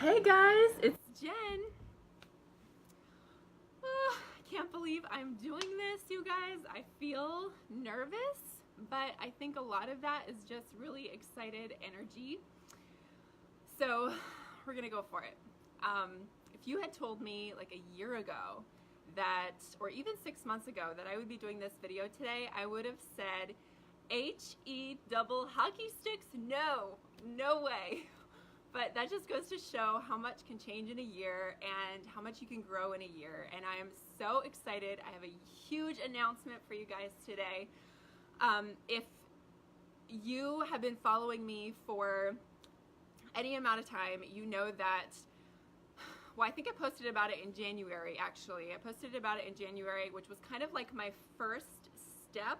Hey guys, it's Jen. Oh, I can't believe I'm doing this, you guys. I feel nervous, but I think a lot of that is just really excited energy. So we're gonna go for it. If you had told me like a year ago that, or even 6 months ago, that I would be doing this video today, I would have said, HE double hockey sticks? No, no way. But that just goes to show how much can change in a year and how much you can grow in a year. And I am so excited. I have a huge announcement for you guys today. If you have been following me for any amount of time, you know that, well, I think I posted about it in January, actually. I posted about it in January, which was kind of like my first step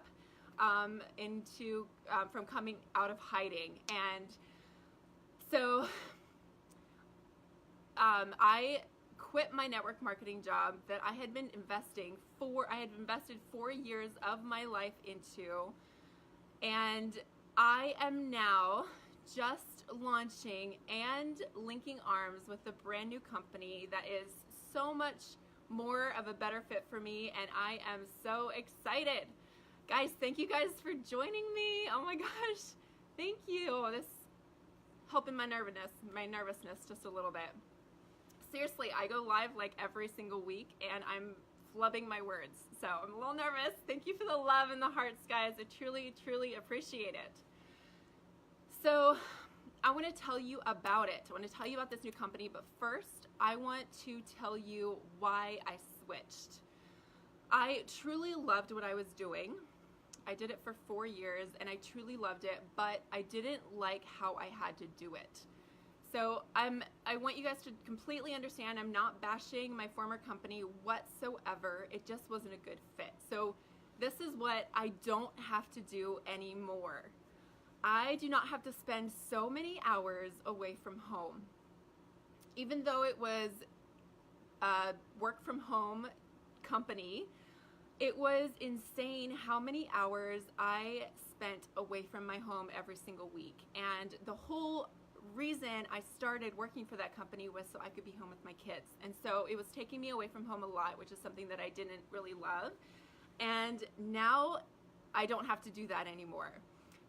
into from coming out of hiding. And so I quit my network marketing job that I had been invested 4 years of my life into, and I am now just launching and linking arms with a brand new company that is so much more of a better fit for me, and I am so excited. Guys, thank you guys for joining me. Oh my gosh, thank you. This helping my nervousness just a little bit. Seriously, I go live like every single week and I'm flubbing my words, so I'm a little nervous. Thank you for the love and the hearts, guys. I truly appreciate it. So I want to tell you about it. I want to tell you about this new company, but first I want to tell you why I switched. I truly loved what I was doing. I did it for 4 years and I truly loved it, but I didn't like how I had to do it. So I want you guys to completely understand, I'm not bashing my former company whatsoever. It just wasn't a good fit. So this is what I don't have to do anymore. I do not have to spend so many hours away from home. Even though it was a work from home company, it was insane how many hours I spent away from my home every single week. And the whole reason I started working for that company was so I could be home with my kids. And so it was taking me away from home a lot, which is something that I didn't really love. And now I don't have to do that anymore.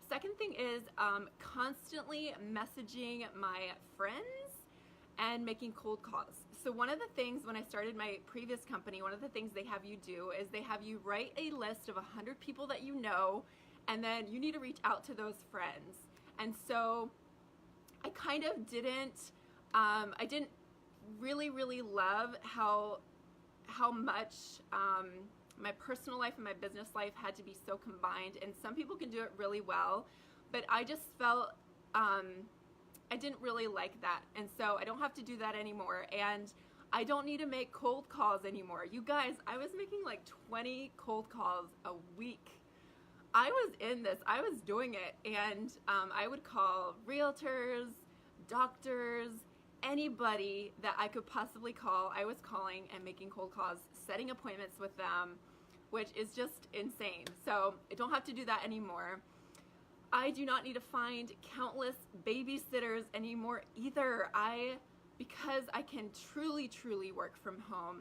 Second thing is constantly messaging my friends and making cold calls. So one of the things when I started my previous company, one of the things they have you do is they have you write a list of 100 people that you know, and then you need to reach out to those friends. And so I kind of didn't, I didn't really love how much my personal life and my business life had to be so combined. And some people can do it really well, but I just felt I didn't really like that. And so I don't have to do that anymore. And I don't need to make cold calls anymore. You guys, I was making like 20 cold calls a week. I was in this, I was doing it, and I would call realtors, doctors, anybody that I could possibly call. I was calling and making cold calls, setting appointments with them, which is just insane. So I don't have to do that anymore. I do not need to find countless babysitters anymore either. Because I can truly work from home,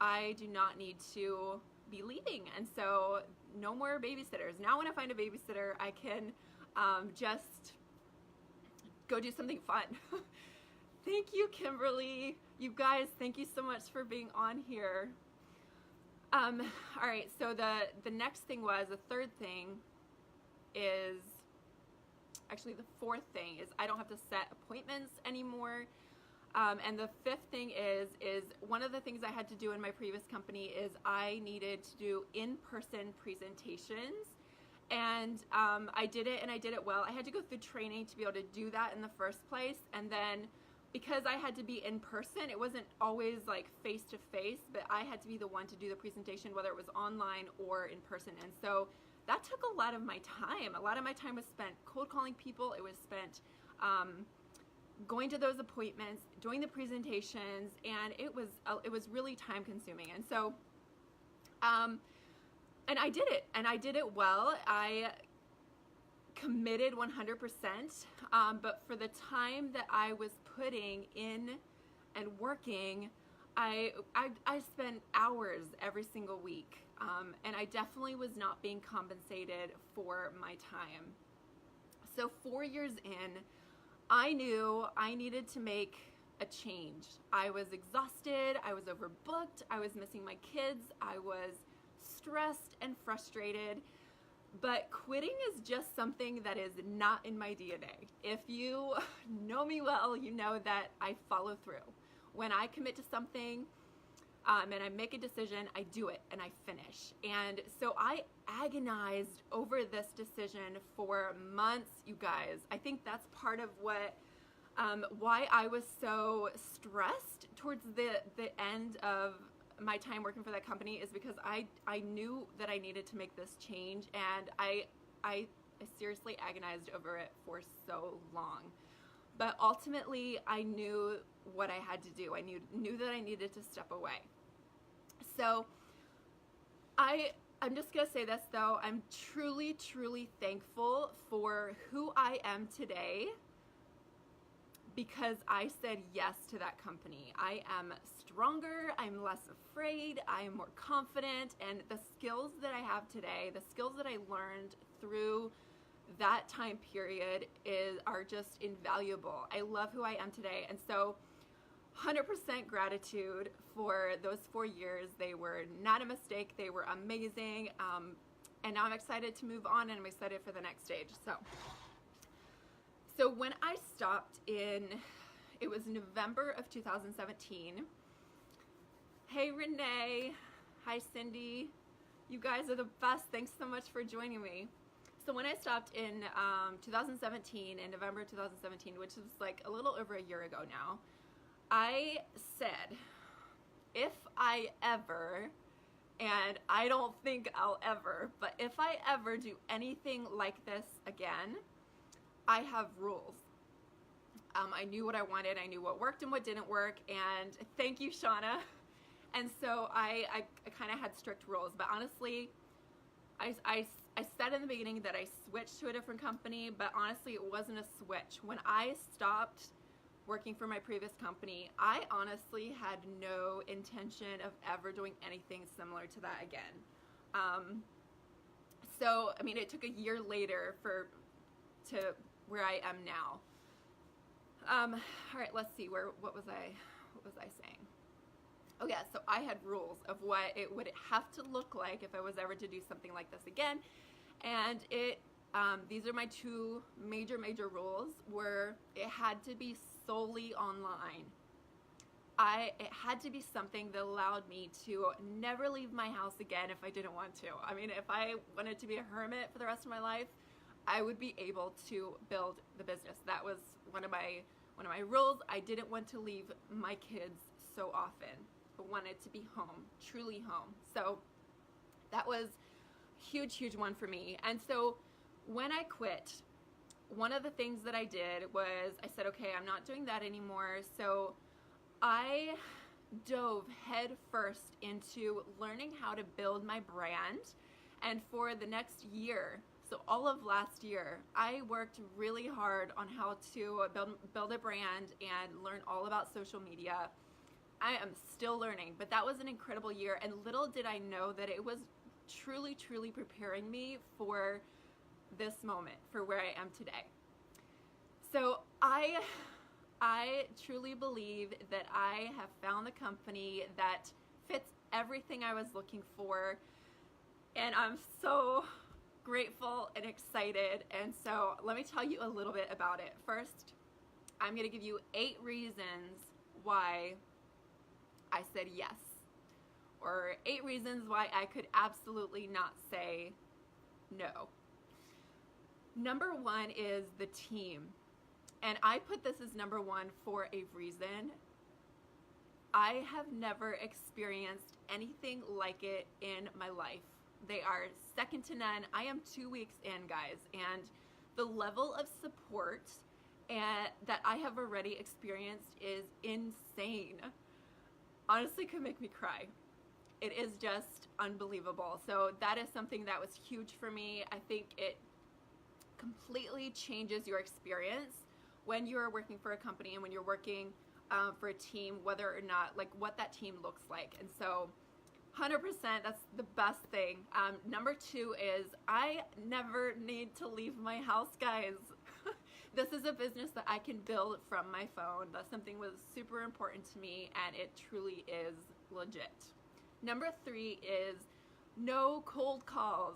I do not need to be leaving. And so no more babysitters. Now when I find a babysitter, I can just go do something fun. Thank you, Kimberly. You guys, thank you so much for being on here. All right, so the next thing was, the third thing is, actually the fourth thing is I don't have to set appointments anymore. And the fifth thing is one of the things I had to do in my previous company is I needed to do in-person presentations. And I did it, and I did it well. I had to go through training to be able to do that in the first place. And then because I had to be in person, it wasn't always like face to face, but I had to be the one to do the presentation, whether it was online or in person. And so that took a lot of my time. A lot of my time was spent cold calling people. It was spent going to those appointments, doing the presentations, and it was really time consuming. And so and I did it, and I did it well. I committed 100%, but for the time that I was putting in and working, I spent hours every single week, and I definitely was not being compensated for my time. So 4 years in, I knew I needed to make a change. I was exhausted, I was overbooked, I was missing my kids, I was stressed and frustrated, but quitting is just something that is not in my DNA. If you know me well, you know that I follow through. When I commit to something and I make a decision, I do it and I finish. And so I agonized over this decision for months, you guys. I think that's part of why I was so stressed towards the end of my time working for that company, is because I knew that I needed to make this change, and I seriously agonized over it for so long. But ultimately, I knew what I had to do. I knew that I needed to step away. So I'm just going to say this, though. I'm truly, truly thankful for who I am today, because I said yes to that company. I am stronger, I'm less afraid, I am more confident, and the skills that I have today, the skills that I learned through that time period are just invaluable. I love who I am today, and so 100% gratitude for those 4 years. They were not a mistake, they were amazing, and now I'm excited to move on, and I'm excited for the next stage. So when I stopped it was November of 2017. Hey Renee, hi Cindy, you guys are the best. Thanks so much for joining me. So when I stopped in 2017, in November 2017, which is like a little over a year ago now, I said, if I ever, and I don't think I'll ever, but if I ever do anything like this again, I have rules. I knew what I wanted, I knew what worked and what didn't work, and thank you, Shauna. And so I kind of had strict rules, but honestly, I said in the beginning that I switched to a different company, but honestly, it wasn't a switch. When I stopped working for my previous company, I honestly had no intention of ever doing anything similar to that again. So, I mean, it took a year later to where I am now. All right, let's see, what was I saying? Oh yeah, so I had rules of what it would have to look like if I was ever to do something like this again, and these are my two major rules. Were it had to be solely online. It had to be something that allowed me to never leave my house again if I didn't want to. I mean, if I wanted to be a hermit for the rest of my life, I would be able to build the business. That was one of my rules. I didn't want to leave my kids so often, but wanted to be home, truly home. So that was huge one for me. And so when I quit, one of the things that I did was I said, okay, I'm not doing that anymore. So I dove head first into learning how to build my brand. And for the next year, so all of last year, I worked really hard on how to build a brand and learn all about social media. I am still learning, but that was an incredible year, and little did I know that it was truly preparing me for this moment, for where I am today. So I truly believe that I have found the company that fits everything I was looking for, and I'm so grateful and excited. And so let me tell you a little bit about it. First, I'm going to give you 8 reasons why I said yes, or 8 reasons why I could absolutely not say no. Number 1 is the team. And I put this as number 1 for a reason. I have never experienced anything like it in my life. They are second to none. I am 2 weeks in, guys, and the level of support that I have already experienced is insane. Honestly, could make me cry. It is just unbelievable. So that is something that was huge for me. I think completely changes your experience when you're working for a company and when you're working for a team, whether or not, like, what that team looks like. And so 100%, that's the best thing. Number 2 is I never need to leave my house, guys. This is a business that I can build from my phone. That's something that was super important to me, and it truly is legit. Number 3 is no cold calls.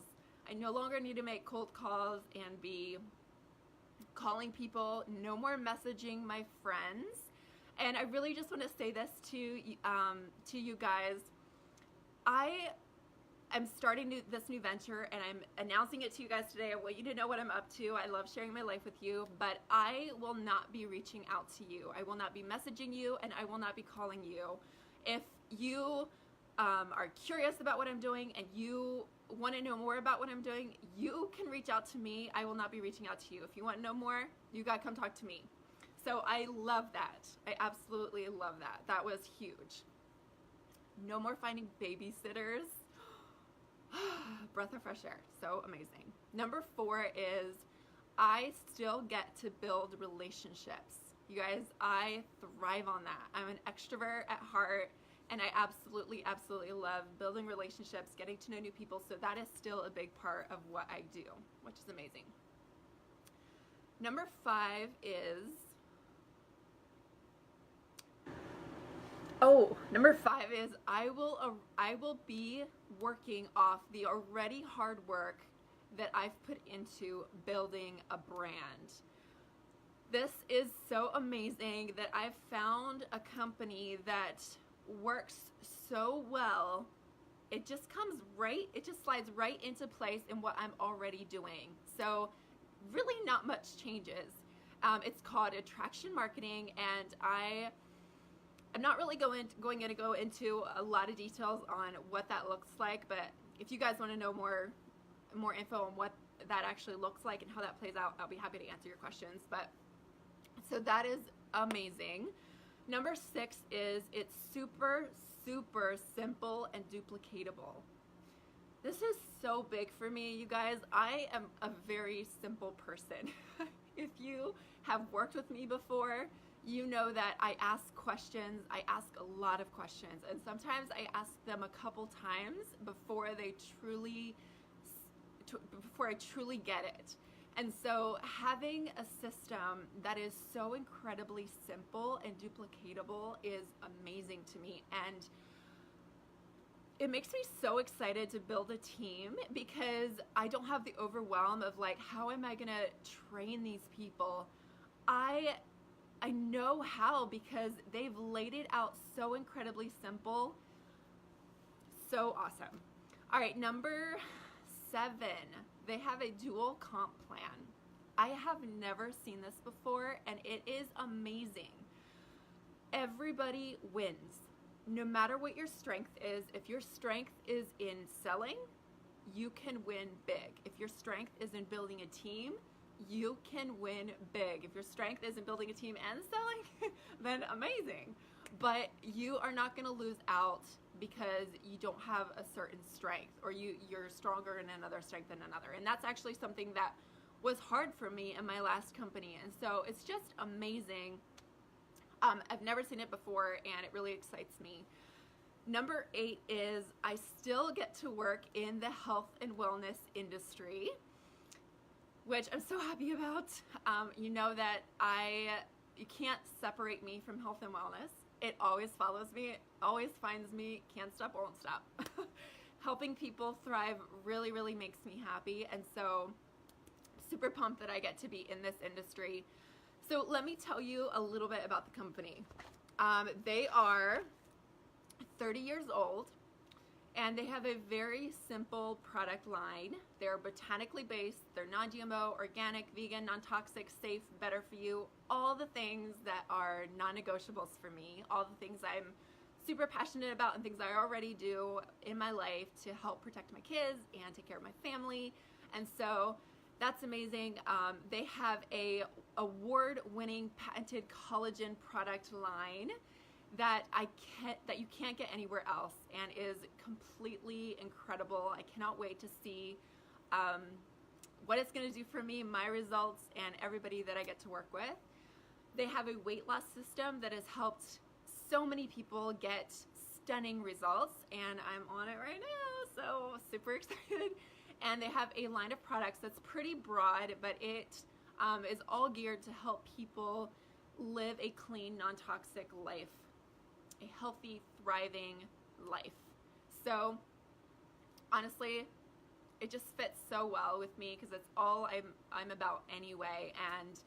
I no longer need to make cold calls and be calling people. No more messaging my friends. And I really just want to say this to you guys. I'm starting this new venture, and I'm announcing it to you guys today. I want you to know what I'm up to. I love sharing my life with you, but I will not be reaching out to you. I will not be messaging you, and I will not be calling you. If you are curious about what I'm doing and you want to know more about what I'm doing, you can reach out to me. I will not be reaching out to you. If you want to know more, you gotta come talk to me. So I love that. I absolutely love that. That was huge. No more finding babysitters. Breath of fresh air. So amazing. Number 4 is I still get to build relationships. You guys, I thrive on that. I'm an extrovert at heart, and I absolutely love building relationships, getting to know new people. So that is still a big part of what I do, which is amazing. Number 5 is I will be working off the already hard work that I've put into building a brand. This is so amazing that I've found a company that works so well. It just slides right into place in what I'm already doing. So really not much changes. It's called Attraction Marketing, and I'm not really going to go into a lot of details on what that looks like, but if you guys want to know more info on what that actually looks like and how that plays out, I'll be happy to answer your questions. But so that is amazing. Number 6 is it's super simple and duplicatable. This is so big for me, you guys. I am a very simple person. If you have worked with me before, you know that I ask questions. I ask a lot of questions, and sometimes I ask them a couple times before I truly get it. And so having a system that is so incredibly simple and duplicatable is amazing to me, and it makes me so excited to build a team because I don't have the overwhelm of, like, how am I gonna train these people? I know how, because they've laid it out so incredibly simple. So awesome. All right, number 7, they have a dual comp plan. I have never seen this before, and it is amazing. Everybody wins. No matter what your strength is, if your strength is in selling, you can win big. If your strength is in building a team, you can win big. If your strength is in building a team and selling, then amazing. But you are not going to lose out because you don't have a certain strength, or you're stronger in another strength than another. And that's actually something that was hard for me in my last company. And so it's just amazing. I've never seen it before, and it really excites me. Number 8 is I still get to work in the health and wellness industry, which I'm so happy about. You know that you can't separate me from health and wellness. It always follows me, always finds me, can't stop, won't stop. Helping people thrive really makes me happy, and so super pumped that I get to be in this industry. So let me tell you a little bit about the company. They are 30 years old, and they have a very simple product line. They're botanically based, they're non-GMO, organic, vegan, non-toxic, safe, better for you, all the things that are non-negotiables for me, all the things I'm super passionate about and things I already do in my life to help protect my kids and take care of my family. And so that's amazing. They have a award-winning patented collagen product line that you can't get anywhere else, and is completely incredible. I cannot wait to see what it's going to do for me, my results, and everybody that I get to work with. They have a weight loss system that has helped so many people get stunning results, and I'm on it right now, so super excited. And they have a line of products that's pretty broad, but it is all geared to help people live a clean, non-toxic life, a healthy, thriving life. So honestly, it just fits so well with me because it's all I'm about anyway. And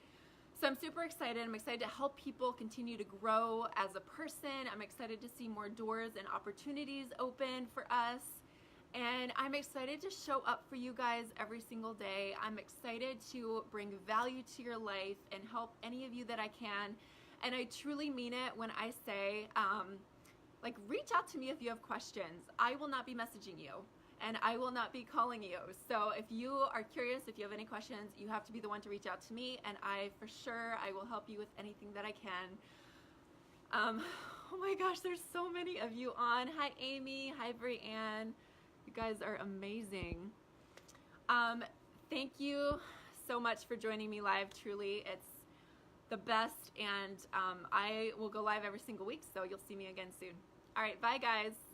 so I'm super excited. I'm excited to help people continue to grow as a person. I'm excited to see more doors and opportunities open for us. And I'm excited to show up for you guys every single day. I'm excited to bring value to your life and help any of you that I can. And I truly mean it when I say, like, reach out to me if you have questions. I will not be messaging you, and I will not be calling you. So if you are curious, if you have any questions, you have to be the one to reach out to me, and I will help you with anything that I can. Oh my gosh, there's so many of you on. Hi, Amy. Hi, Brianne. You guys are amazing. Thank you so much for joining me live. Truly, it's the best, and I will go live every single week, so you'll see me again soon. All right, bye guys.